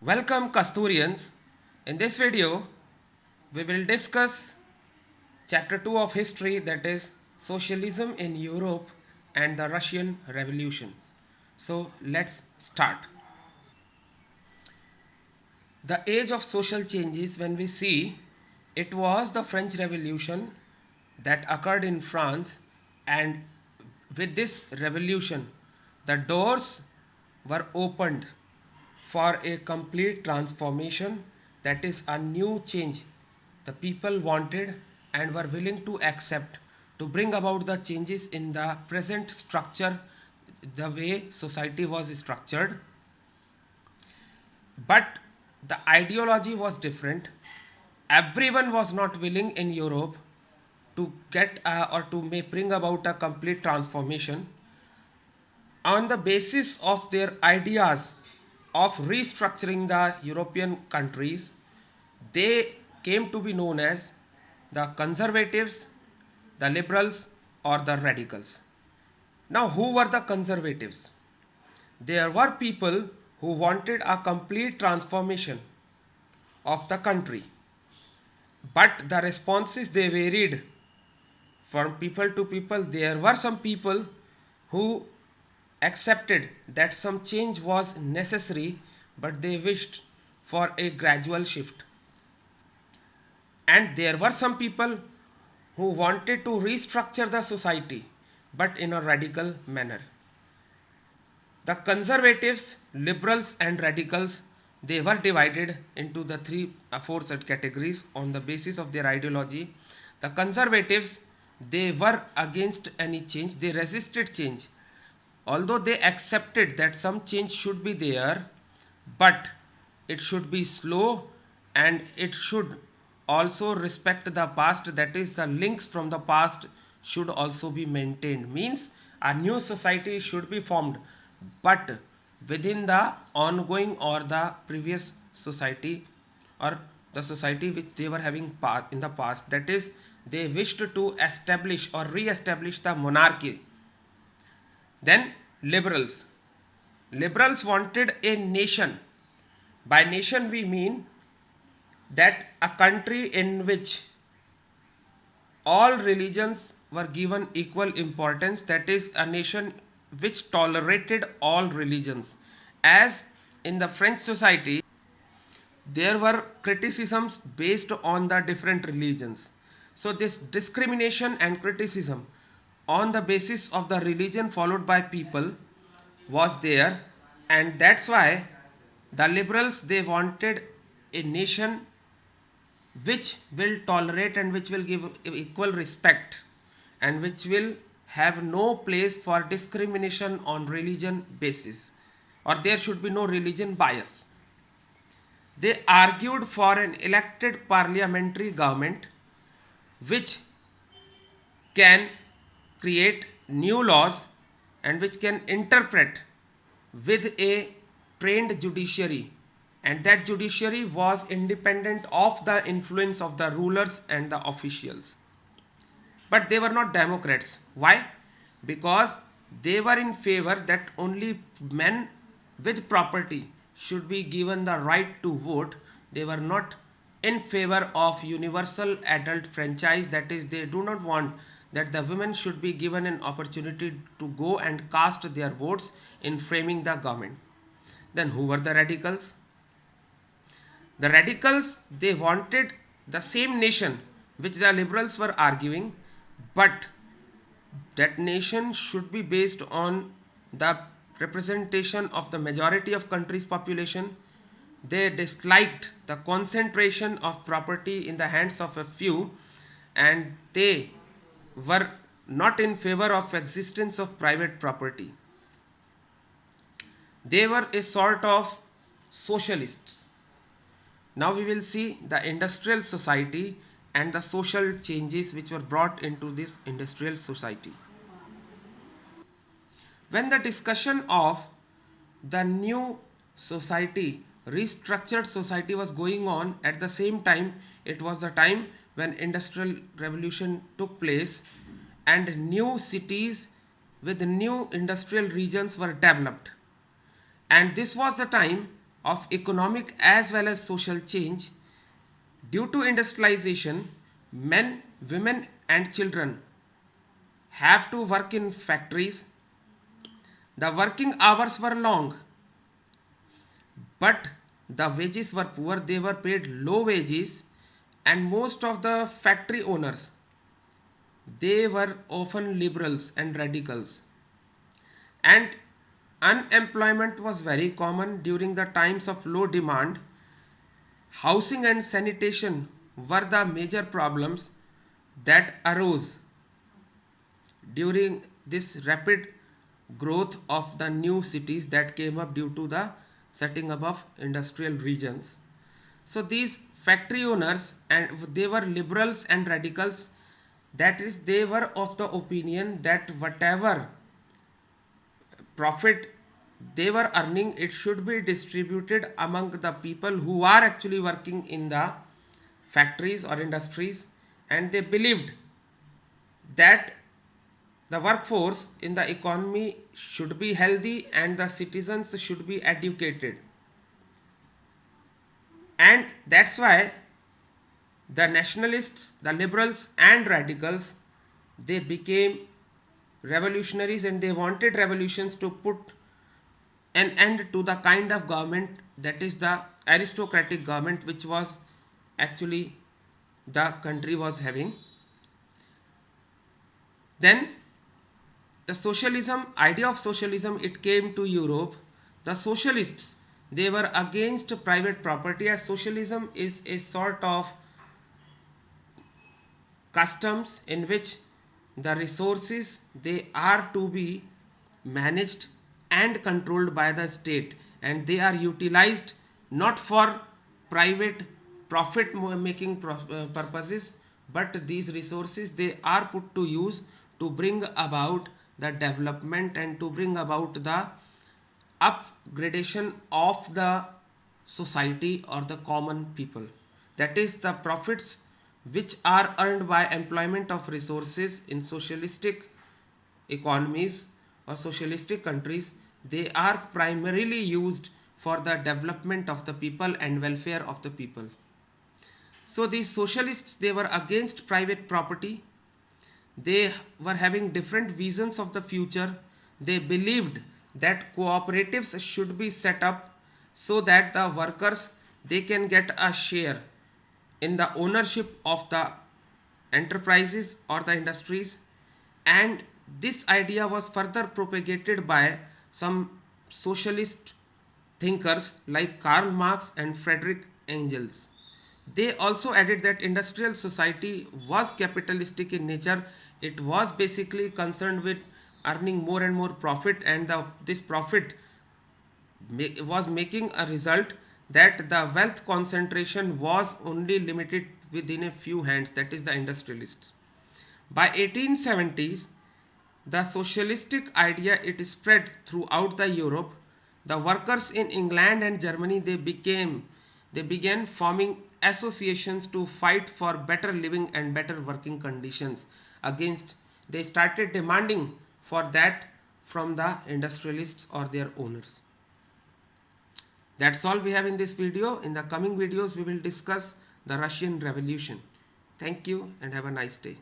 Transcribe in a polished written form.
Welcome Kasturians. In this video, we will discuss chapter 2 of history, that is socialism in Europe and the Russian Revolution. So let's start. The age of social changes, when we see, it was the French Revolution that occurred in France, and with this revolution the doors were opened for a complete transformation, that is a new change the people wanted and were willing to accept to bring about the changes in the present structure, the way society was structured. But the ideology was different. Everyone was not willing in Europe to get or to may bring about a complete transformation. On the basis of their ideas of restructuring the European countries, they came to be known as the conservatives, the liberals, or the radicals. Now, who were the conservatives? There were people who wanted a complete transformation of the country, but the responses they varied from people to people. There were some people who accepted that some change was necessary, but they wished for a gradual shift. And there were some people who wanted to restructure the society, but in a radical manner. The conservatives, liberals, and radicals, they were divided into the four set categories on the basis of their ideology. The conservatives, they were against any change, they resisted change. Although they accepted that some change should be there, but it should be slow and it should also respect the past, that is the links from the past should also be maintained. Means a new society should be formed, but within the ongoing or the previous society, or the society which they were having in the past, that is they wished to establish or re-establish the monarchy. Then liberals. Liberals wanted a nation. By nation we mean that a country in which all religions were given equal importance, that is a nation which tolerated all religions. As in the French society, there were criticisms based on the different religions. So this discrimination and criticism on the basis of the religion followed by people was there, and that's why the liberals, they wanted a nation which will tolerate and which will give equal respect and which will have no place for discrimination on religion basis, or there should be no religion bias. They argued for an elected parliamentary government which can create new laws and which can interpret with a trained judiciary, and that judiciary was independent of the influence of the rulers and the officials. But they were not democrats. Why? Because they were in favor that only men with property should be given the right to vote. They were not in favor of universal adult franchise, that is they do not want that the women should be given an opportunity to go and cast their votes in framing the government. Then who were the radicals? The radicals, they wanted the same nation which the liberals were arguing, but that nation should be based on the representation of the majority of country's population. They disliked the concentration of property in the hands of a few, and they were not in favor of existence of private property. They were a sort of socialists. Now we will see the industrial society and the social changes which were brought into this industrial society. When the discussion of the new society, restructured society was going on, at the same time it was the time when industrial revolution took place and new cities with new industrial regions were developed. And this was the time of economic as well as social change. Due to industrialization, men, women, and children have to work in factories. The working hours were long, but the wages were poor. They were paid low wages, and most of the factory owners, they were often liberals and radicals. And unemployment was very common during the times of low demand. Housing and sanitation were the major problems that arose during this rapid growth of the new cities that came up due to the setting up of industrial regions. So these factory owners, and they were liberals and radicals, that is, they were of the opinion that whatever profit they were earning, it should be distributed among the people who are actually working in the factories or industries. And they believed that the workforce in the economy should be healthy and the citizens should be educated. And that's why the nationalists, the liberals and radicals, they became revolutionaries, and they wanted revolutions to put an end to the kind of government, that is the aristocratic government, which was actually the country was having. Then the socialism, idea of socialism, it came to Europe. The socialists, they were against private property, as socialism is a sort of customs in which the resources, they are to be managed and controlled by the state, and they are utilized not for private profit making purposes, but these resources, they are put to use to bring about the development and to bring about the upgradation of the society or the common people. That is, the profits which are earned by employment of resources in socialistic economies or socialistic countries, they are primarily used for the development of the people and welfare of the people. So these socialists, they were against private property. They were having different visions of the future. They believed that cooperatives should be set up so that the workers, they can get a share in the ownership of the enterprises or the industries. And this idea was further propagated by some socialist thinkers like Karl Marx and Friedrich Engels. They also added that industrial society was capitalistic in nature. It was basically concerned with earning more and more profit, and this profit was making a result that the wealth concentration was only limited within a few hands, that is the industrialists. By 1870s, the socialistic idea, it spread throughout the Europe. The workers in England and Germany, they began forming associations to fight for better living and better working conditions against, they started demanding for that from the industrialists or their owners. That's all we have in this video. In the coming videos, we will discuss the Russian Revolution. Thank you and have a nice day.